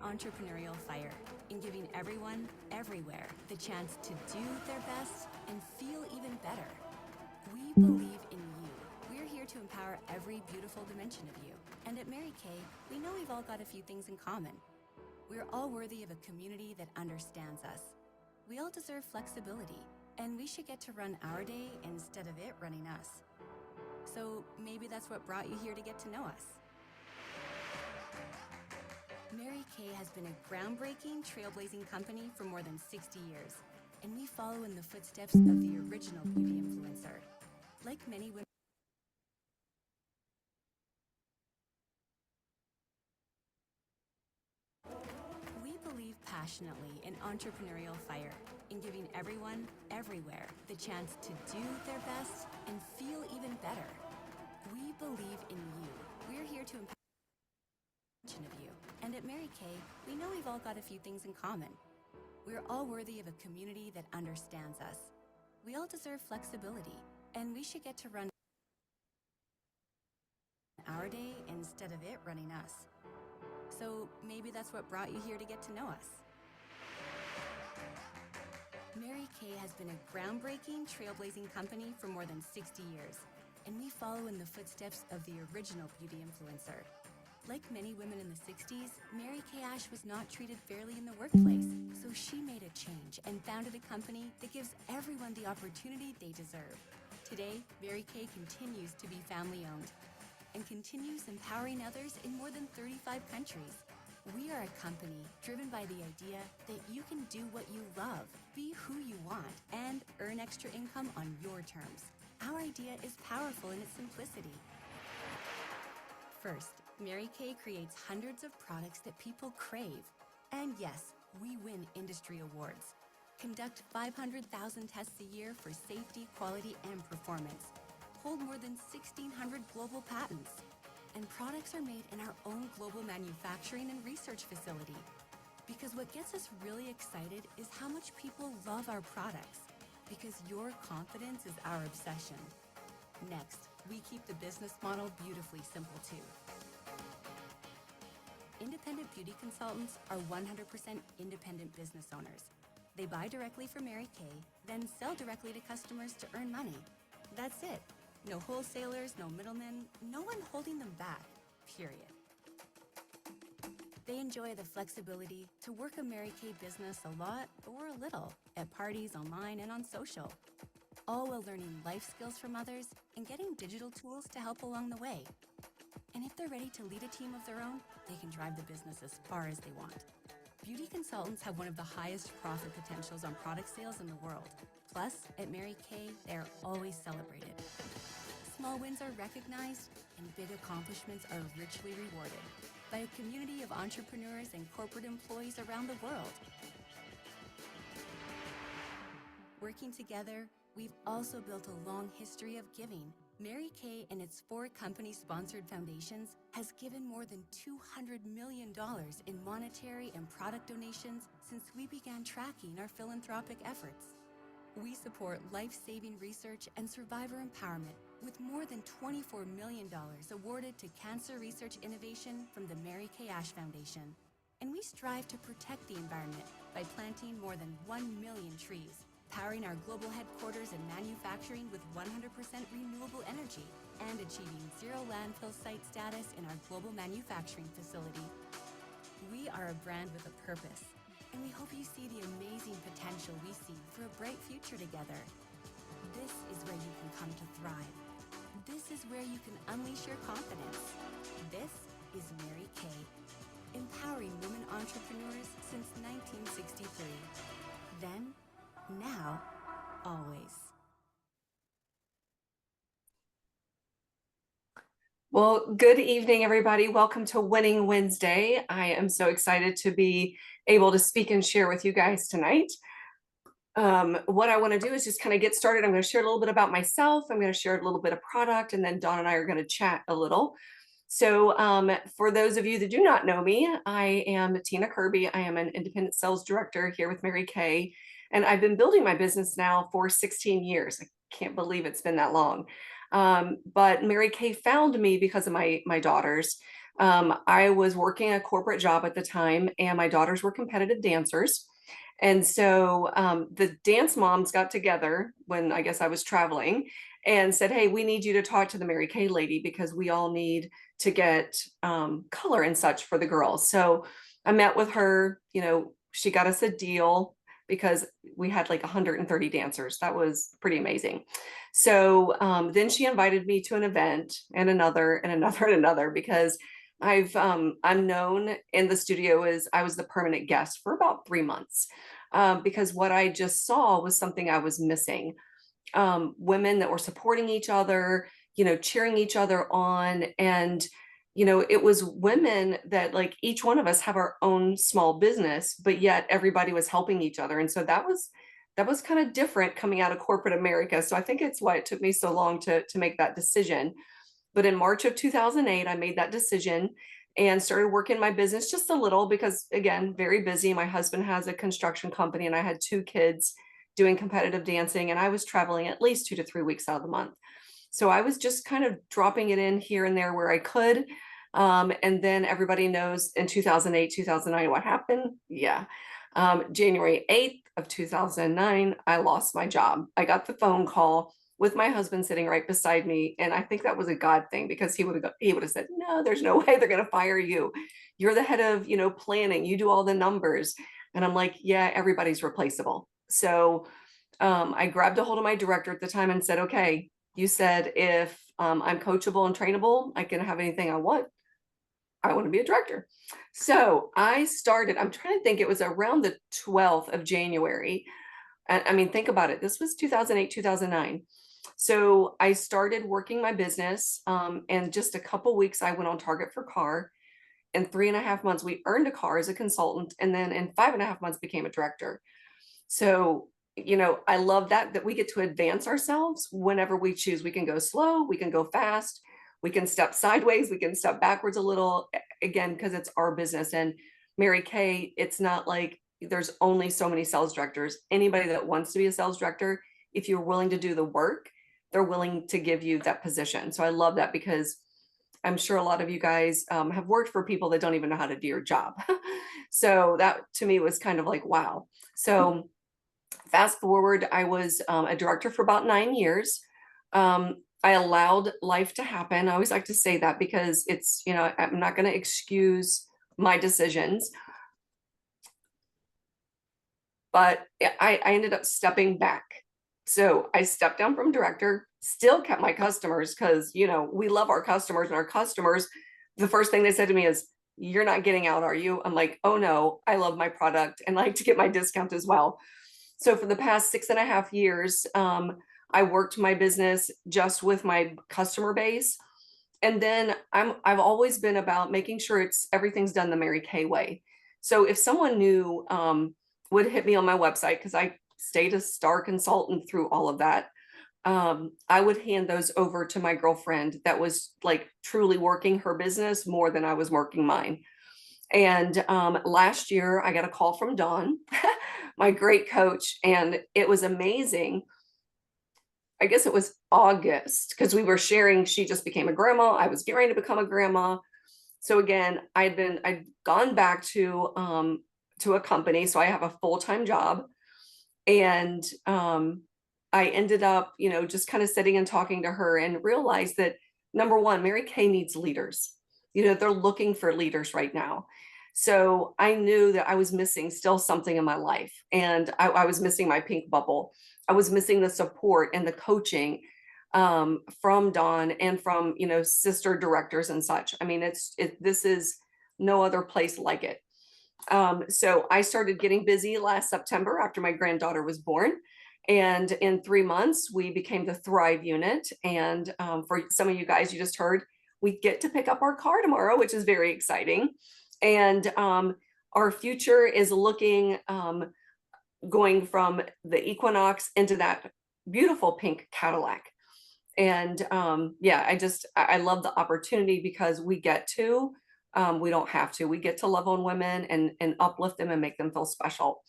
entrepreneurial fire in giving everyone, everywhere, the chance to do their best and feel even better. We believe in you. We're here to empower every beautiful dimension of you. And at Mary Kay, we know we've all got a few things in common. We're all worthy of a community that understands us. We all deserve flexibility, and we should get to run our day instead of it running us. So maybe that's what brought you here to get to know us. Mary Kay has been a groundbreaking, trailblazing company for more than 60 years, and we follow in the footsteps of the original beauty influencer. Like many women, we believe passionately in entrepreneurial fire, in giving everyone, everywhere, the chance to do their best and feel even better. We believe in you. We're here to empower of you. And at Mary Kay, we know we've all got a few things in common. We're all worthy of a community that understands us. We all deserve flexibility, and we should get to run our day instead of it running us. So maybe that's what brought you here to get to know us. Mary Kay has been a groundbreaking, trailblazing company for more than 60 years, and we follow in the footsteps of the original beauty influencer. Like many women in the 60s, Mary Kay Ash was not treated fairly in the workplace, so she made a change and founded a company that gives everyone the opportunity they deserve. Today, Mary Kay continues to be family-owned and continues empowering others in more than 35 countries. We are a company driven by the idea that you can do what you love, be who you want, and earn extra income on your terms. Our idea is powerful in its simplicity. First, Mary Kay creates hundreds of products that people crave. And yes, we win industry awards. Conduct 500,000 tests a year for safety, quality, and performance. Hold more than 1,600 global patents. And products are made in our own global manufacturing and research facility. Because what gets us really excited is how much people love our products. Because your confidence is our obsession. Next, we keep the business model beautifully simple too. Independent beauty consultants are 100% independent business owners. They buy directly from Mary Kay, then sell directly to customers to earn money. That's it. No wholesalers, no middlemen, no one holding them back, period. They enjoy the flexibility to work a Mary Kay business a lot or a little at parties, online, and on social, all while learning life skills from others and getting digital tools to help along the way. And if they're ready to lead a team of their own, they can drive the business as far as they want. Beauty consultants have one of the highest profit potentials on product sales in the world. Plus, at Mary Kay, they are always celebrated. Small wins are recognized, and big accomplishments are richly rewarded by a community of entrepreneurs and corporate employees around the world. Working together, we've also built a long history of giving. Mary Kay and its 4 company-sponsored foundations has given more than $200 million in monetary and product donations since we began tracking our philanthropic efforts. We support life-saving research and survivor empowerment with more than $24 million awarded to cancer research innovation from the Mary Kay Ash Foundation. And we strive to protect the environment by planting more than 1 million trees, powering our global headquarters and manufacturing with 100% renewable energy, and achieving zero landfill site status in our global manufacturing facility. We are a brand with a purpose, and we hope you see the amazing potential we see for a bright future together. This is where you can come to thrive. This is where you can unleash your confidence. This is Mary Kay, empowering women entrepreneurs since 1963. Then, now, always. Well, good evening, everybody. Welcome to Winning Wednesday. I am so excited to be able to speak and share with you guys tonight. What I want to do is just kind of get started. I'm going to share a little bit about myself. I'm going to share a little bit of product, and then Dawn and I are going to chat a little. So for those of you that do not know me, I am Tina Kirby. I am an independent sales director here with Mary Kay, and I've been building my business now for 16 years. I can't believe it's been that long. But Mary Kay found me because of my daughters. I was working a corporate job at the time, and my daughters were competitive dancers. And so the dance moms got together when I guess I was traveling and said, hey, we need you to talk to the Mary Kay lady because we all need to get color and such for the girls. So I met with her, she got us a deal because we had like 130 dancers. That was pretty amazing. So then she invited me to an event and another and another and another because I'm known in the studio as I was the permanent guest for about 3 months because what I just saw was something I was missing. Women that were supporting each other, cheering each other on. And, it was women that like each one of us have our own small business, but yet everybody was helping each other. And so that was kind of different coming out of corporate America. So I think it's why it took me so long to make that decision. But in March of 2008, I made that decision and started working my business just a little because, again, very busy. My husband has a construction company and I had 2 kids doing competitive dancing, and I was traveling at least 2 to 3 weeks out of the month. So I was just kind of dropping it in here and there where I could. And then everybody knows in 2008, 2009, what happened. Yeah. January 8th of 2009, I lost my job. I got the phone call with my husband sitting right beside me. And I think that was a God thing because he would have said, no, there's no way they're going to fire you. You're the head of, planning. You do all the numbers. And I'm like, yeah, everybody's replaceable. So I grabbed a hold of my director at the time and said, okay, you said if I'm coachable and trainable, I can have anything I want. I want to be a director. So I started, I'm trying to think, it was around the 12th of January. I mean, think about it. This was 2008, 2009. So I started working my business. And just a couple weeks, I went on Target for car. In 3.5 months, we earned a car as a consultant. And then in 5.5 months, became a director. So, I love that we get to advance ourselves whenever we choose. We can go slow, we can go fast, we can step sideways, we can step backwards a little, again, because it's our business. And Mary Kay, it's not like there's only so many sales directors. Anybody that wants to be a sales director, if you're willing to do the work, they're willing to give you that position. So I love that because I'm sure a lot of you guys have worked for people that don't even know how to do your job. So that to me was kind of like, wow. So fast forward, I was a director for about 9 years. I allowed life to happen. I always like to say that because it's, I'm not going to excuse my decisions. But I ended up stepping back. So I stepped down from director, still kept my customers because, we love our customers, and our customers, the first thing they said to me is, you're not getting out, are you? I'm like, oh no, I love my product and like to get my discount as well. So for the past 6.5 years, I worked my business just with my customer base. And then I've always been about making sure everything's done the Mary Kay way. So if someone new would hit me on my website, because I stayed a star consultant through all of that, I would hand those over to my girlfriend that was like truly working her business more than I was working mine. And last year, I got a call from Dawn, my great coach, and it was amazing. I guess it was August because we were sharing. She just became a grandma. I was getting ready to become a grandma. So again, I'd gone back to a company, so I have a full-time job, and I ended up, just kind of sitting and talking to her and realized that number one, Mary Kay needs leaders. They're looking for leaders right now. So I knew that I was missing still something in my life, and I was missing my pink bubble. I was missing the support and the coaching from Dawn and from, sister directors and such. I mean, this is no other place like it. So I started getting busy last September after my granddaughter was born. And in 3 months, we became the Thrive unit. And for some of you guys, you just heard, we get to pick up our car tomorrow, which is very exciting. And our future is looking, going from the Equinox into that beautiful pink Cadillac. And yeah, I love the opportunity because we get to, we don't have to, we get to love on women and uplift them and make them feel special.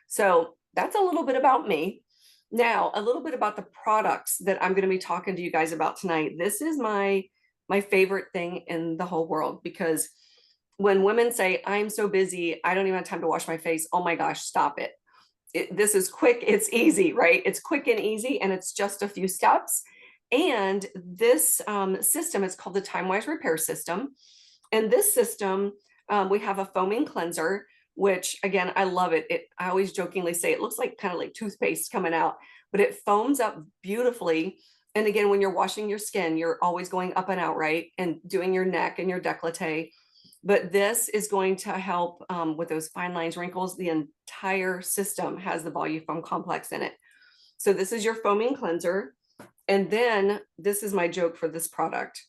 So that's a little bit about me. Now, a little bit about the products that I'm going to be talking to you guys about tonight. This is my my favorite thing in the whole world, because when women say, I'm so busy, I don't even have time to wash my face. Oh my gosh, stop it. This is quick, it's easy, right? It's quick and easy, and it's just a few steps. And this system is called the Time-Wise Repair System. And this system, we have a foaming cleanser, which again, I love it. I always jokingly say it looks like kind of like toothpaste coming out, but it foams up beautifully. And again, when you're washing your skin, you're always going up and out, right? And doing your neck and your décolleté. But this is going to help with those fine lines, wrinkles. The entire system has the Volufoam complex in it. So this is your foaming cleanser. And then this is my joke for this product.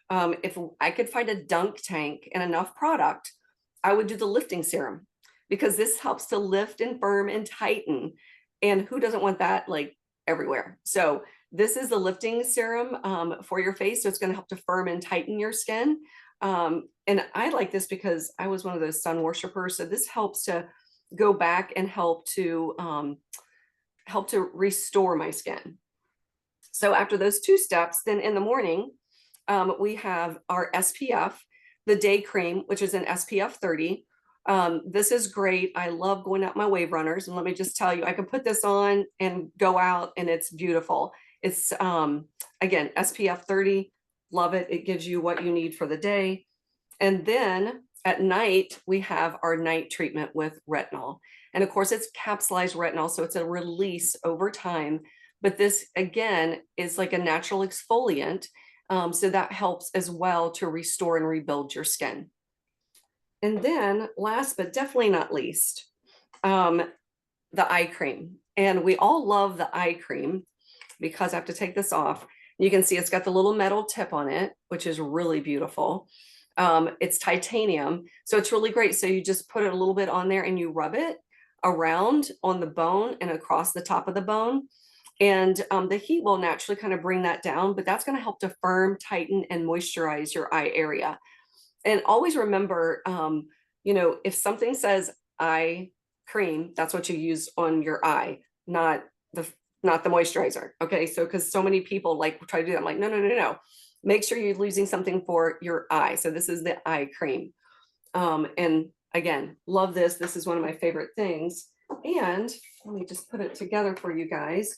If I could find a dunk tank and enough product, I would do the lifting serum, because this helps to lift and firm and tighten. And who doesn't want that, like, everywhere? So this is the lifting serum for your face. So it's going to help to firm and tighten your skin. And I like this because I was one of those sun worshipers. So this helps to go back and help to restore my skin. So after those two steps, then in the morning, we have our SPF, the day cream, which is an SPF 30. This is great. I love going out my wave runners. And let me just tell you, I can put this on and go out and it's beautiful. It's, again, SPF 30, love it. It gives you what you need for the day. And then at night, we have our night treatment with retinol. And of course, it's capsulized retinol, so it's a release over time. But this, again, is like a natural exfoliant. So that helps as well to restore and rebuild your skin. And then last, but definitely not least, the eye cream. And we all love the eye cream, because I have to take this off. You can see it's got the little metal tip on it, which is really beautiful. It's titanium, so it's really great. So you just put it a little bit on there and you rub it around on the bone and across the top of the bone. And the heat will naturally kind of bring that down, but that's going to help to firm, tighten, and moisturize your eye area. And always remember, if something says eye cream, that's what you use on your eye, not the moisturizer. Okay. So, because so many people like try to do that. I'm like, no. Make sure you're using something for your eye. So this is the eye cream. And again, love this. This is one of my favorite things. And let me just put it together for you guys.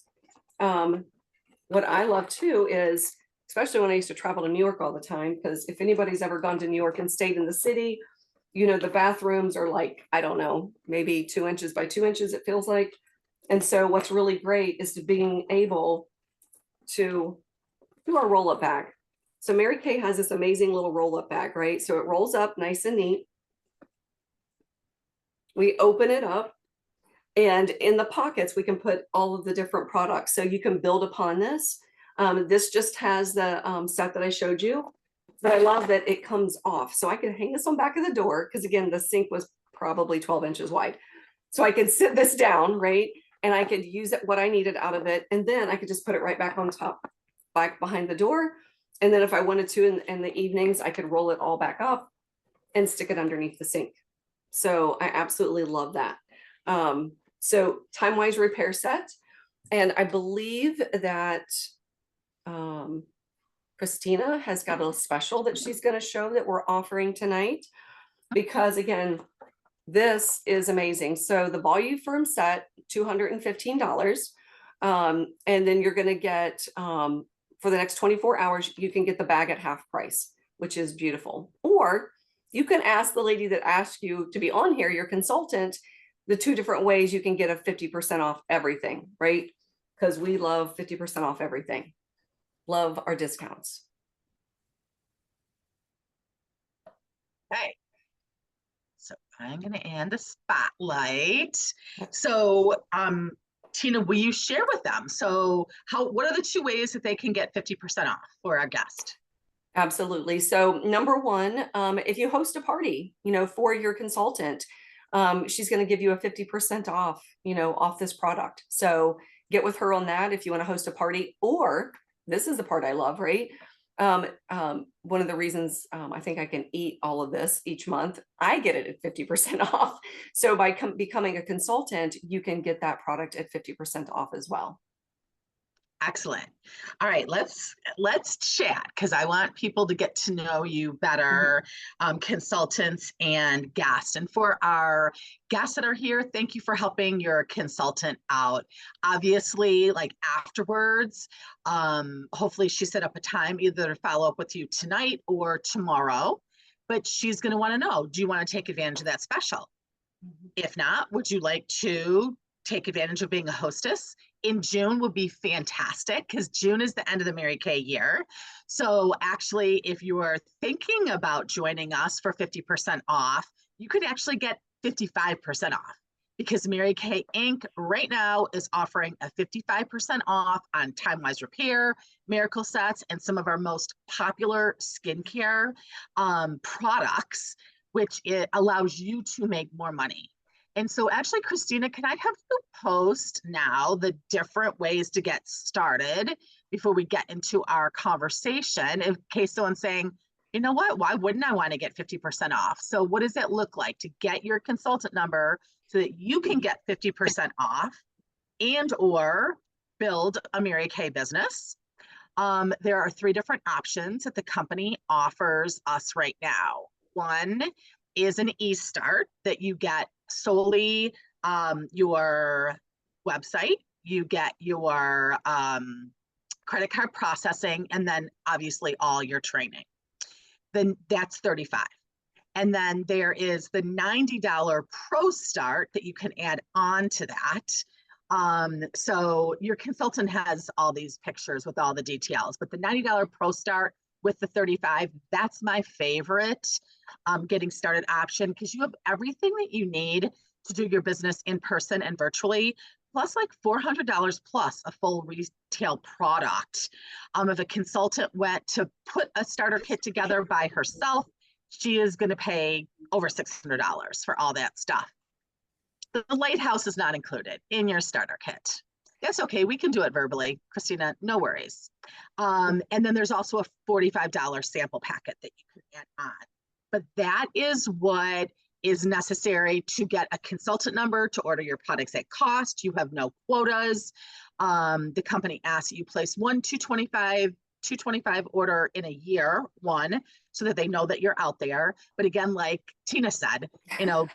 What I love too is, especially when I used to travel to New York all the time, because if anybody's ever gone to New York and stayed in the city, the bathrooms are like, I don't know, maybe 2 inches by 2 inches, it feels like. And so what's really great is to being able to do our roll-up bag. So Mary Kay has this amazing little roll-up bag, right? So it rolls up nice and neat. We open it up, and in the pockets, we can put all of the different products. So you can build upon this. This just has the set that I showed you, but I love that it comes off. So I can hang this on back of the door, because again, the sink was probably 12 inches wide. So I could sit this down, right? And I could use it, what I needed out of it. And then I could just put it right back on top, back behind the door. And then if I wanted to in the evenings, I could roll it all back up and stick it underneath the sink. So I absolutely love that. So Time-Wise Repair Set. And I believe that Christina has got a special that she's going to show that we're offering tonight, because again, this is amazing. So the Volufoam set, $215. And then you're going to get, for the next 24 hours, you can get the bag at half price, which is beautiful. Or you can ask the lady that asked you to be on here, your consultant, the 2 different ways you can get a 50% off everything, right? Because we love 50% off everything. Love our discounts. Okay. So I'm going to end the spotlight. So, Tina, will you share with them? So what are the 2 ways that they can get 50% off for our guest? Absolutely. So number one, if you host a party, for your consultant, she's going to give you a 50% off, off this product. So get with her on that if you want to host a party. Or this is the part I love, right? One of the reasons I think I can eat all of this each month, I get it at 50% off. So by becoming a consultant, you can get that product at 50% off as well. Excellent. All right, let's chat because I want people to get to know you better, consultants and guests. And for our guests that are here, thank you for helping your consultant out. Obviously, like afterwards, hopefully she set up a time either to follow up with you tonight or tomorrow. But she's going to want to know, do you want to take advantage of that special? If not, would you like to take advantage of being a hostess? In June would be fantastic because June is the end of the Mary Kay year. So actually, if you are thinking about joining us for 50% off, you could actually get 55% off because Mary Kay Inc. right now is offering a 55% off on Time Wise Repair, Miracle Sets, and some of our most popular skincare products, which it allows you to make more money. And so actually, Christina, can I have you post now the different ways to get started before we get into our conversation in case someone's saying, you know what, why wouldn't I want to get 50% off? So what does it look like to get your consultant number so that you can get 50% off and or build a Mary Kay business? There are 3 different options that the company offers us right now. One is an e-start that you get solely your website, you get your credit card processing, and then obviously all your training. Then that's $35. And then there is the $90 Pro Start that you can add on to that. So your consultant has all these pictures with all the details, but the $90 Pro Start with the 35, that's my favorite getting started option because you have everything that you need to do your business in person and virtually, plus like $400 plus a full retail product. If a consultant went to put a starter kit together by herself, she is going to pay over $600 for all that stuff. The lighthouse is not included in your starter kit. That's okay. We can do it verbally, Christina, no worries. And then there's also a $45 sample packet that you can add on. But that is what is necessary to get a consultant number to order your products at cost. You have no quotas. The company asks that you place one 225 order in a year, so that they know that you're out there. But again, like Tina said,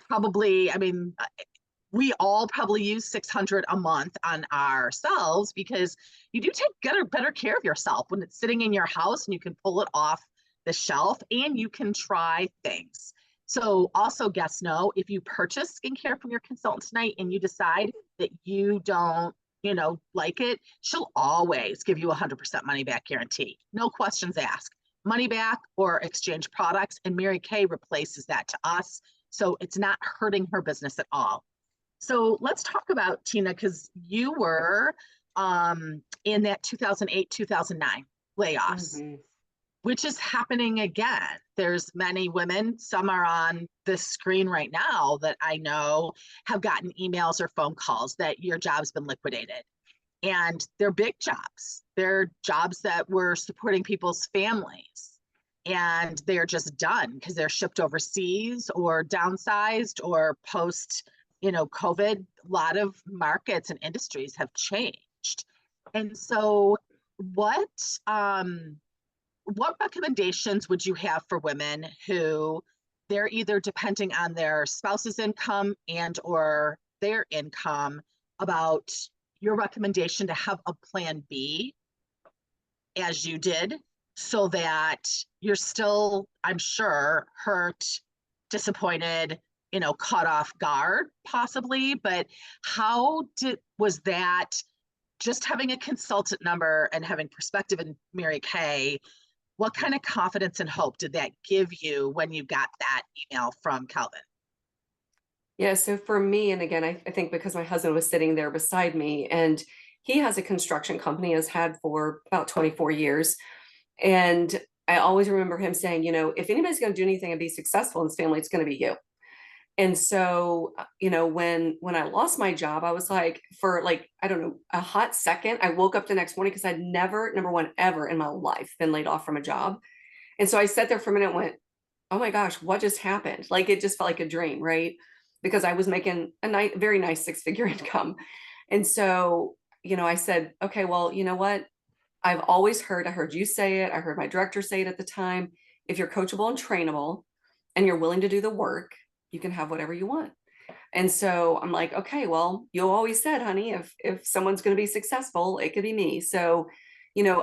probably, we all probably use 600 a month on ourselves because you do take better care of yourself when it's sitting in your house and you can pull it off the shelf and you can try things. So also guests know if you purchase skincare from your consultant tonight and you decide that you don't, like it, she'll always give you 100% money back guarantee. No questions asked. Money back or exchange products, and Mary Kay replaces that to us. So it's not hurting her business at all. So let's talk about, Tina, because you were in that 2008, 2009 layoffs, which is happening again. There's many women, some are on this screen right now that I know have gotten emails or phone calls that your job's been liquidated. And they're big jobs. They're jobs that were supporting people's families. And they're just done because they're shipped overseas or downsized or post COVID. A lot of markets and industries have changed. And so what recommendations would you have for women who they're either depending on their spouse's income and or their income, about your recommendation to have a plan B as you did so that you're still, I'm sure, hurt, disappointed, caught off guard possibly, but was that just having a consultant number and having perspective in Mary Kay? What kind of confidence and hope did that give you when you got that email from Calvin? Yeah, so for me, and again, I think because my husband was sitting there beside me, and he has a construction company, has had for about 24 years. And I always remember him saying, if anybody's going to do anything and be successful in this family, it's going to be you. And so, when I lost my job, I was like, for like, I don't know, a hot second, I woke up the next morning because I'd never, number one, ever in my life been laid off from a job. And so I sat there for a minute and went, oh my gosh, what just happened? Like, it just felt like a dream, right? Because I was making a very nice 6-figure income. And so I said, okay, well, you know what? I've always heard, I heard you say it. I heard my director say it at the time. If you're coachable and trainable and you're willing to do the work, you can have whatever you want. And so I'm like, okay, well, you always said, honey, if someone's going to be successful, it could be me. So,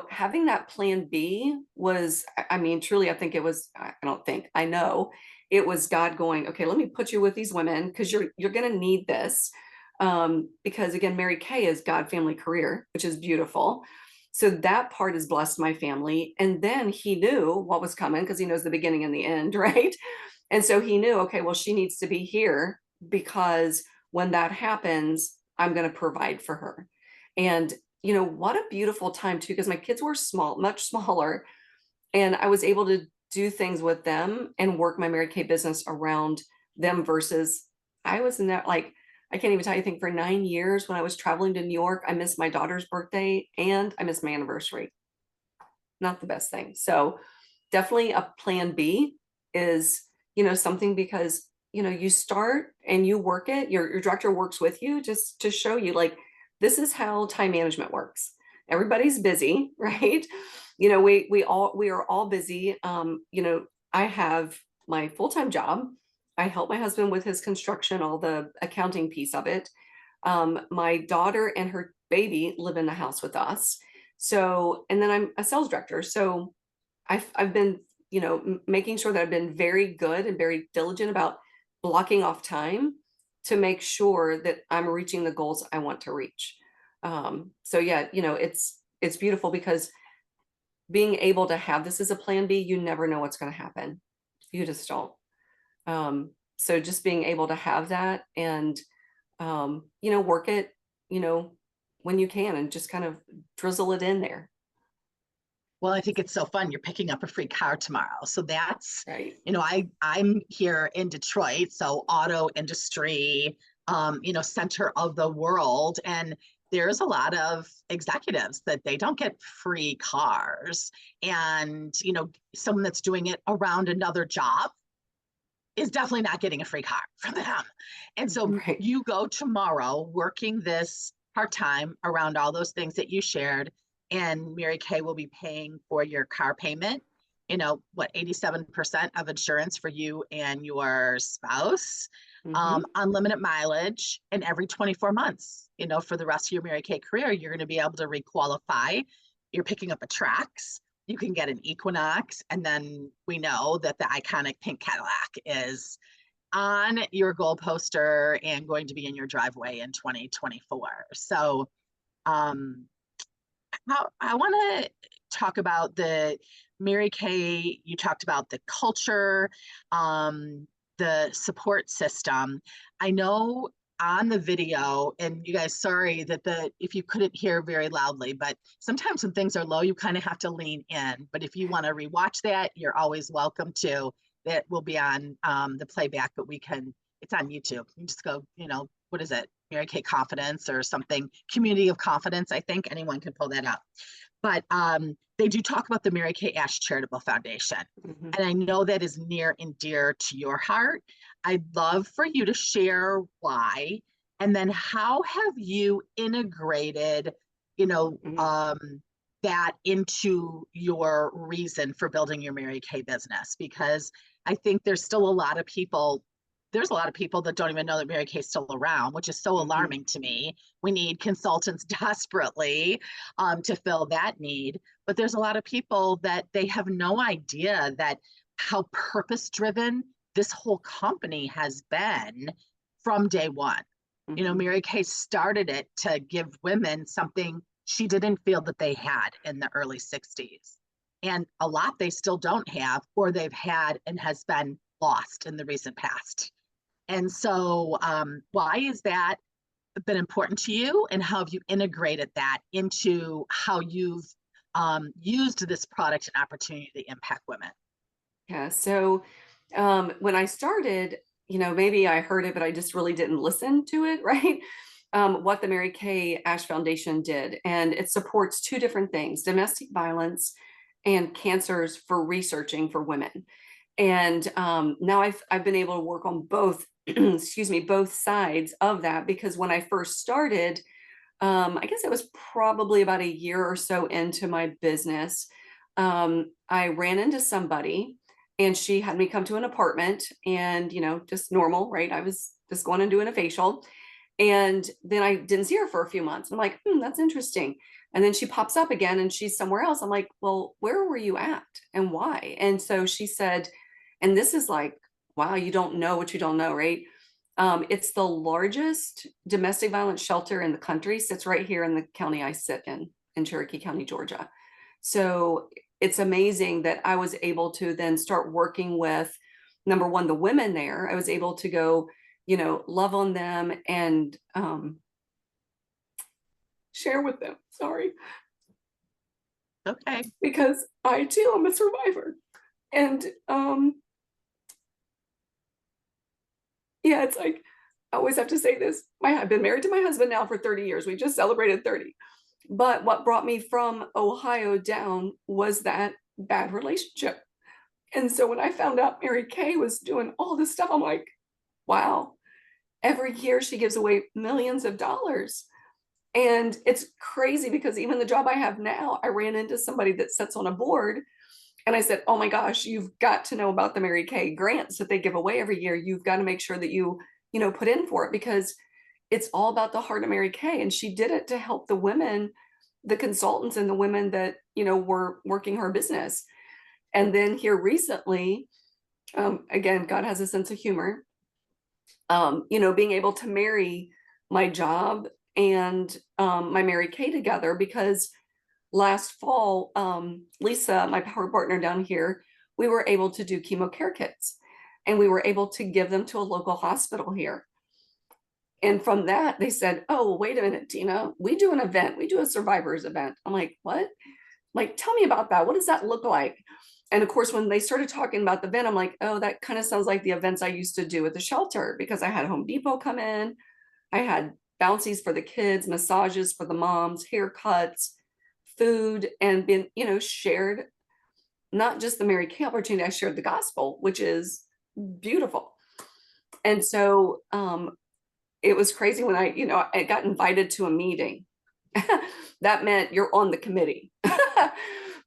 having that plan B was, I mean, truly, I think it was, I don't think, I know it was God going, okay, let me put you with these women because you're going to need this. Because again, Mary Kay is God Family Career, which is beautiful. So that part has blessed my family. And then he knew what was coming because he knows the beginning and the end, right? And so he knew, okay, well, she needs to be here because when that happens, I'm going to provide for her. And, what a beautiful time too, because my kids were small, much smaller, and I was able to do things with them and work my Mary Kay business around them versus I was in that, like, I can't even tell you, I think for 9 years when I was traveling to New York, I missed my daughter's birthday and I missed my anniversary. Not the best thing. So definitely a plan B is, something because, you start and you work it, your director works with you just to show you like, this is how time management works. Everybody's busy, right? We are all busy. I have my full-time job. I help my husband with his construction, all the accounting piece of it. My daughter and her baby live in the house with us. So, and then I'm a sales director. So I've been, making sure that I've been very good and very diligent about blocking off time to make sure that I'm reaching the goals I want to reach. So yeah, it's beautiful because being able to have this as a plan B, you never know what's going to happen. You just don't. So just being able to have that and, work it, when you can and just kind of drizzle it in there. Well, I think it's so fun. You're picking up a free car tomorrow. So that's, Right. I'm here in Detroit, so auto industry, center of the world. And there's a lot of executives that they don't get free cars. And, someone that's doing it around another job is definitely not getting a free car from them. And so Right. you go tomorrow working this part-time around all those things that you shared, and Mary Kay will be paying for your car payment, 87% of insurance for you and your spouse, Mhm. unlimited mileage, and every 24 months, for the rest of your Mary Kay career, you're going to be able to requalify. You're picking up a Trax, you can get an Equinox, and then we know that the iconic pink Cadillac is on your goal poster and going to be in your driveway in 2024. So I want to talk about the Mary Kay. You talked about the culture, the support system. I know on the video, and you guys, sorry that if you couldn't hear very loudly, but sometimes when things are low, you kind of have to lean in. But if you want to rewatch that, you're always welcome to. That will be on the playback, but it's on YouTube. You just go, what is it? Mary Kay Confidence or something, Community of Confidence. I think anyone can pull that up. But they do talk about the Mary Kay Ash Charitable Foundation. Mhm. And I know that is near and dear to your heart. I'd love for you to share why, and then how have you integrated, Mhm. that into your reason for building your Mary Kay business? Because I think there's a lot of people that don't even know that Mary Kay is still around, which is so Mhm. alarming to me. We need consultants desperately to fill that need. But there's a lot of people that they have no idea that how purpose driven this whole company has been from day one. Mhm. Mary Kay started it to give women something she didn't feel that they had in the early 60s. And a lot they still don't have, or they've had and has been lost in the recent past. And so, why is that been important to you, and how have you integrated that into how you've used this product and opportunity to impact women? Yeah. So when I started, maybe I heard it, but I just really didn't listen to it, right? What the Mary Kay Ash Foundation did. And it supports two different things: domestic violence and cancers for researching for women. And now I've been able to work on both, excuse me, both sides of that because when I first started, I guess it was probably about a year or so into my business. I ran into somebody and she had me come to an apartment and, just normal, right? I was just going and doing a facial. And then I didn't see her for a few months. I'm like, that's interesting. And then she pops up again and she's somewhere else. I'm like, well, where were you at and why? And so she said, and this is like, wow, you don't know what you don't know, right? It's the largest domestic violence shelter in the country, sits right here in the county I sit in Cherokee County, Georgia. So it's amazing that I was able to then start working with, number one, the women there. I was able to go, love on them and share with them. Sorry. Okay. Because I too am a survivor. And yeah, it's like, I always have to say this. I've been married to my husband now for 30 years. We just celebrated 30. But what brought me from Ohio down was that bad relationship. And so when I found out Mary Kay was doing all this stuff, I'm like, wow, every year she gives away millions of dollars. And it's crazy because even the job I have now, I ran into somebody that sits on a board and I said, oh my gosh, you've got to know about the Mary Kay grants that they give away every year. You've got to make sure that you put in for it because it's all about the heart of Mary Kay. And she did it to help the women, the consultants and the women that, were working her business. And then here recently, again, God has a sense of humor, being able to marry my job and my Mary Kay together because last fall, Lisa, my power partner down here, we were able to do chemo care kits and we were able to give them to a local hospital here. And from that, they said, oh, well, wait a minute, Tina, we do an event. We do a survivors event. I'm like, what? Like, tell me about that. What does that look like? And of course, when they started talking about the event, I'm like, oh, that kind of sounds like the events I used to do at the shelter because I had Home Depot come in. I had bouncies for the kids, massages for the moms, haircuts, food, and been, shared not just the Mary Kay opportunity, I shared the gospel, which is beautiful. And so it was crazy when I got invited to a meeting. That meant you're on the committee.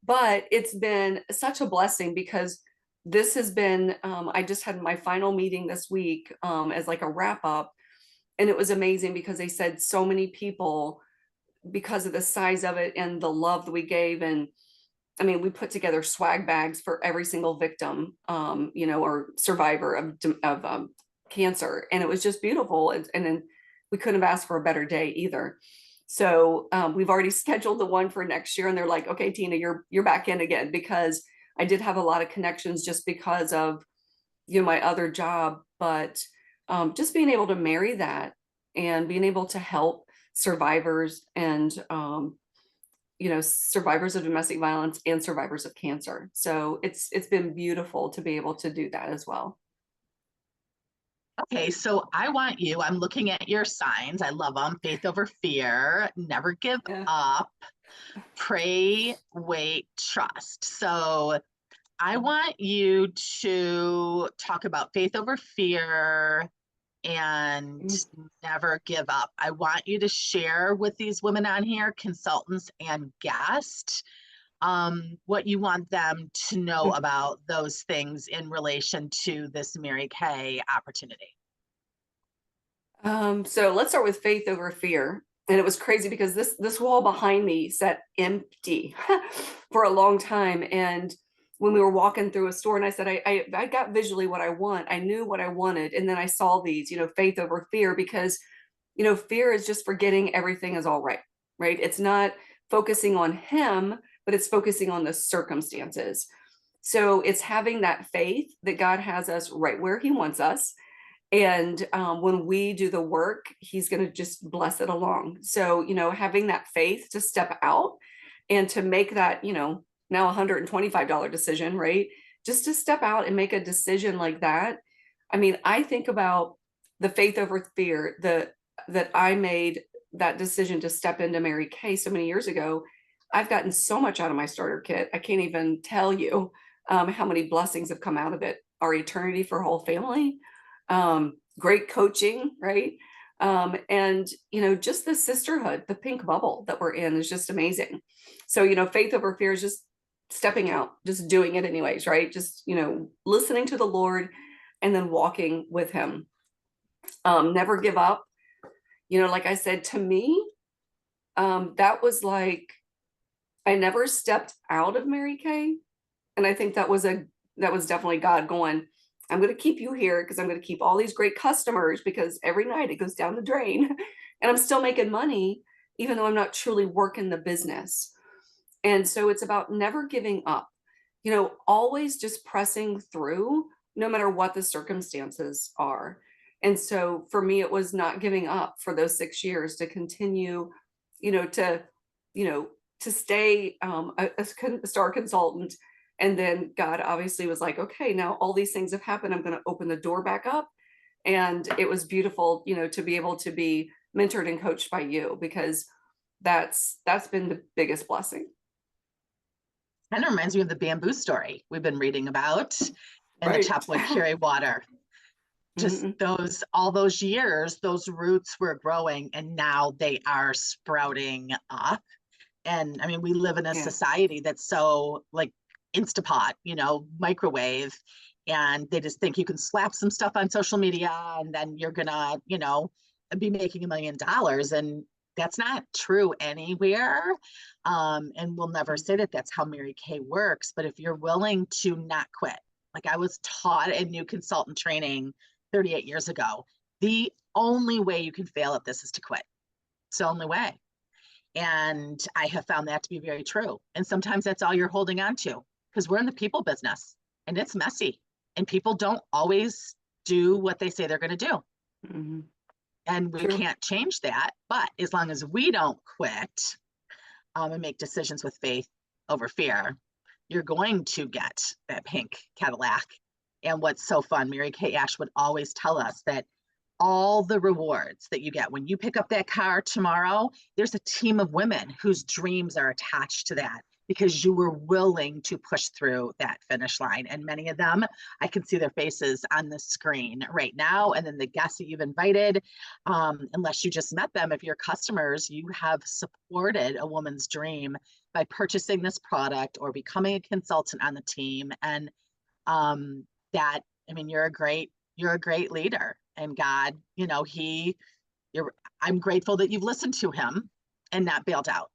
But it's been such a blessing because this has been, I just had my final meeting this week as like a wrap up. And it was amazing because they said so many people, because of the size of it and the love that we gave. And I mean, we put together swag bags for every single victim, or survivor of cancer. And it was just beautiful. And then we couldn't have asked for a better day either. So we've already scheduled the one for next year. And they're like, okay, Tina, you're back in again, because I did have a lot of connections just because of, my other job. But just being able to marry that and being able to help survivors and, survivors of domestic violence and survivors of cancer. So it's been beautiful to be able to do that as well. Okay, so I'm looking at your signs. I love them. Faith over fear, never give Yeah. up, pray, wait, trust. So I want you to talk about faith over fear and never give up. I want you to share with these women on here, consultants and guests, what you want them to know about those things in relation to this Mary Kay opportunity. So let's start with faith over fear. And it was crazy because this wall behind me sat empty for a long time. And when we were walking through a store and I said, I got visually what I want. I knew what I wanted. And then I saw these, faith over fear, because, fear is just forgetting everything is all right, right? It's not focusing on him, but it's focusing on the circumstances. So it's having that faith that God has us right where he wants us. And when we do the work, he's going to just bless it along. So, having that faith to step out and to make that, now $125 decision, right? Just to step out and make a decision like that. I mean, I think about the faith over fear, that I made that decision to step into Mary Kay so many years ago. I've gotten so much out of my starter kit. I can't even tell you how many blessings have come out of it. Our eternity for whole family. Great coaching, right? And, just the sisterhood, the pink bubble that we're in is just amazing. So, faith over fear is just stepping out, just doing it anyways, right? Just, listening to the Lord and then walking with him. Never give up. Like I said, to me, that was like, I never stepped out of Mary Kay. And I think that was definitely God going, I'm going to keep you here because I'm going to keep all these great customers, because every night it goes down the drain and I'm still making money, even though I'm not truly working the business. And so it's about never giving up, always just pressing through no matter what the circumstances are. And so for me, it was not giving up for those 6 years, to continue, you know, to, you know, to stay a star consultant. And then God obviously was like, okay, now all these things have happened. I'm going to open the door back up. And it was beautiful, to be able to be mentored and coached by you, because that's been the biggest blessing. Kind of reminds me of the bamboo story we've been reading about in the Right. Chapwood Carry Water. Just all those years, those roots were growing and now they are sprouting up. And I mean, we live in a society that's so like Instapot, microwave, and they just think you can slap some stuff on social media and then you're gonna, be making $1 million. And that's not true anywhere. And we'll never say that that's how Mary Kay works. But if you're willing to not quit, like I was taught in new consultant training 38 years ago, the only way you can fail at this is to quit. It's the only way. And I have found that to be very true. And sometimes that's all you're holding on to, because we're in the people business and it's messy and people don't always do what they say they're going to do. Mm-hmm. And we can't change that. But as long as we don't quit and make decisions with faith over fear, you're going to get that pink Cadillac. And what's so fun, Mary Kay Ash would always tell us that all the rewards that you get when you pick up that car tomorrow, there's a team of women whose dreams are attached to that, because you were willing to push through that finish line. And many of them, I can see their faces on the screen right now. And then the guests that you've invited, unless you just met them, if you're customers, you have supported a woman's dream by purchasing this product or becoming a consultant on the team. And you're a great leader. And God, I'm grateful that you've listened to him and not bailed out,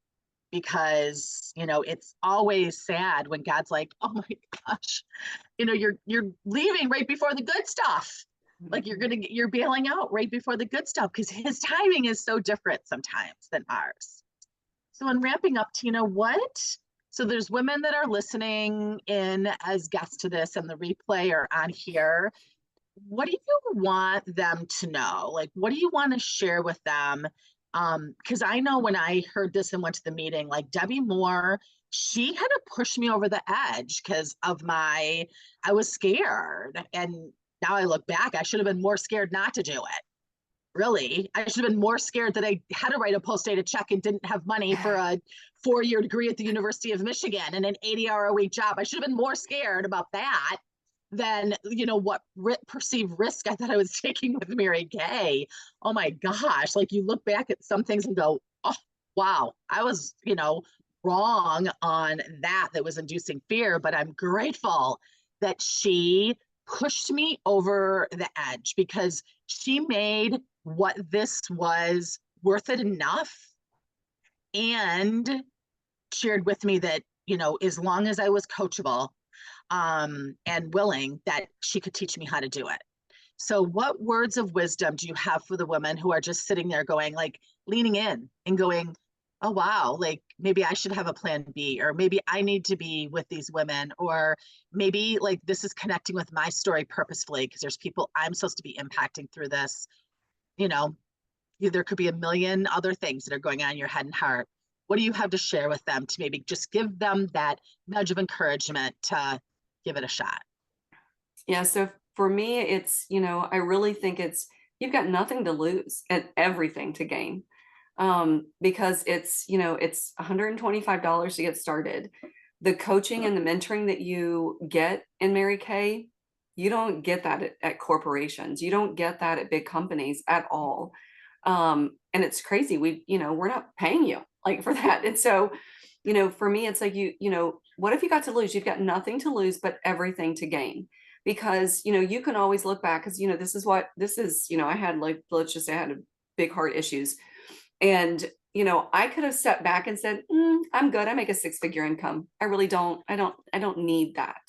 because, it's always sad when God's like, oh my gosh, you're leaving right before the good stuff. Like you're bailing out right before the good stuff, because his timing is so different sometimes than ours. So in wrapping up, Tina, so there's women that are listening in as guests to this and the replay or on here. What do you want them to know? Like, what do you want to share with them? Because I know when I heard this and went to the meeting, like Debbie Moore, she had to push me over the edge because I was scared. And now I look back, I should have been more scared not to do it. Really, I should have been more scared that I had to write a post-dated check and didn't have money for a 4-year degree at the University of Michigan and an 80-hour-a-week job. I should have been more scared about that than, what perceived risk I thought I was taking with Mary Kay. Oh my gosh. Like you look back at some things and go, oh, wow, I was, wrong on that was inducing fear, but I'm grateful that she pushed me over the edge, because she made what this was worth it enough, and shared with me that, as long as I was coachable, and willing, that she could teach me how to do it. So what words of wisdom do you have for the women who are just sitting there going, like leaning in and going, oh, wow, like maybe I should have a plan B, or maybe I need to be with these women, or maybe like this is connecting with my story purposefully because there's people I'm supposed to be impacting through this. There could be a million other things that are going on in your head and heart. What do you have to share with them to maybe just give them that nudge of encouragement to give it a shot? Yeah. So for me, it's, I really think you've got nothing to lose and everything to gain. Because it's $125 to get started. The coaching and the mentoring that you get in Mary Kay, you don't get that at corporations. You don't get that at big companies at all. And it's crazy. We're not paying you like for that. And so, for me, it's like, what if you got to lose? You've got nothing to lose, but everything to gain. Because, you can always look back because, this is, I had like, let's just say I had a big heart issues. And, I could have stepped back and said, I'm good. I make a 6-figure income. I really don't, I don't need that.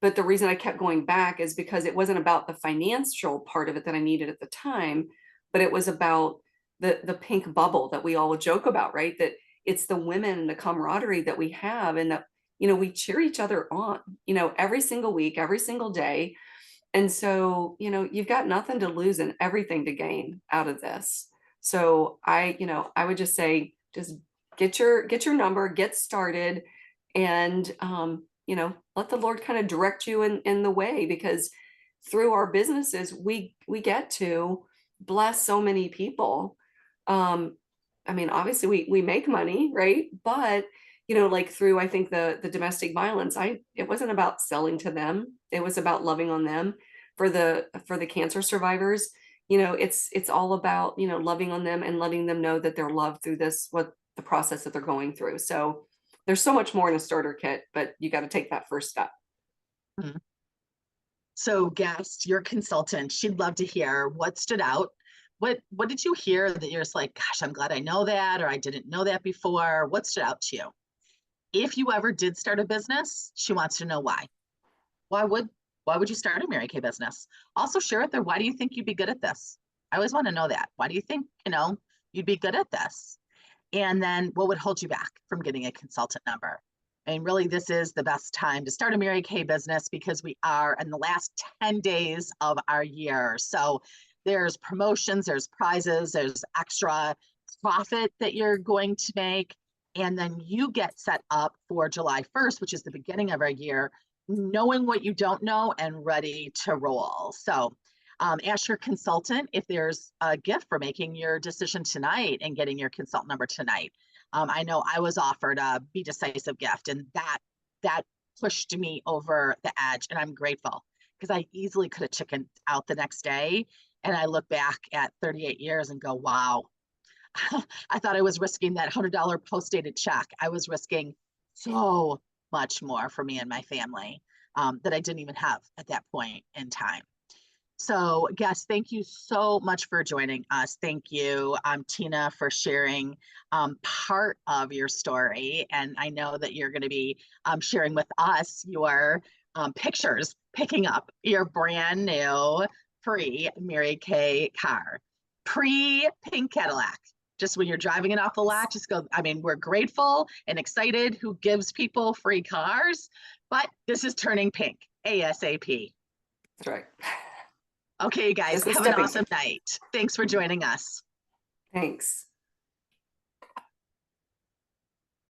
But the reason I kept going back is because it wasn't about the financial part of it that I needed at the time, but it was about the pink bubble that we all joke about, right? That it's the women and the camaraderie that we have, and that, we cheer each other on, every single week, every single day. And so, you've got nothing to lose and everything to gain out of this. So I would just say, just get your number, get started, and, let the Lord kind of direct you in the way, because through our businesses, we get to bless so many people. I mean, obviously we make money, right? But, like through, I think the domestic violence, it wasn't about selling to them. It was about loving on them. For the cancer survivors, it's all about, loving on them and letting them know that they're loved through what the process that they're going through. So there's so much more in a starter kit, but you got to take that first step. Mhm. So guest, your consultant, she'd love to hear what stood out. What did you hear that you're just like, gosh, I'm glad I know that, or I didn't know that before? What stood out to you? If you ever did start a business, she wants to know why. Why would you start a Mary Kay business? Also share with her, why do you think you'd be good at this? I always want to know that. Why do you think, you'd be good at this? And then what would hold you back from getting a consultant number? And really, this is the best time to start a Mary Kay business because we are in the last 10 days of our year. So there's promotions, there's prizes, there's extra profit that you're going to make. And then you get set up for July 1st, which is the beginning of our year, knowing what you don't know and ready to roll. So ask your consultant if there's a gift for making your decision tonight and getting your consultant number tonight. I know I was offered a Be Decisive gift, and that pushed me over the edge, and I'm grateful because I easily could have chickened out the next day. And I look back at 38 years and go, wow, I thought I was risking that $100 post-dated check. I was risking so much more for me and my family that I didn't even have at that point in time. So, guests, thank you so much for joining us. Thank you, Tina, for sharing part of your story. And I know that you're going to be sharing with us your pictures, picking up your brand new free Mary Kay car, pre-pink Cadillac. Just when you're driving it off the lot, just go, I mean, we're grateful and excited who gives people free cars, but this is turning pink ASAP. That's right. Okay, guys, have an awesome night. Thanks for joining us. Thanks.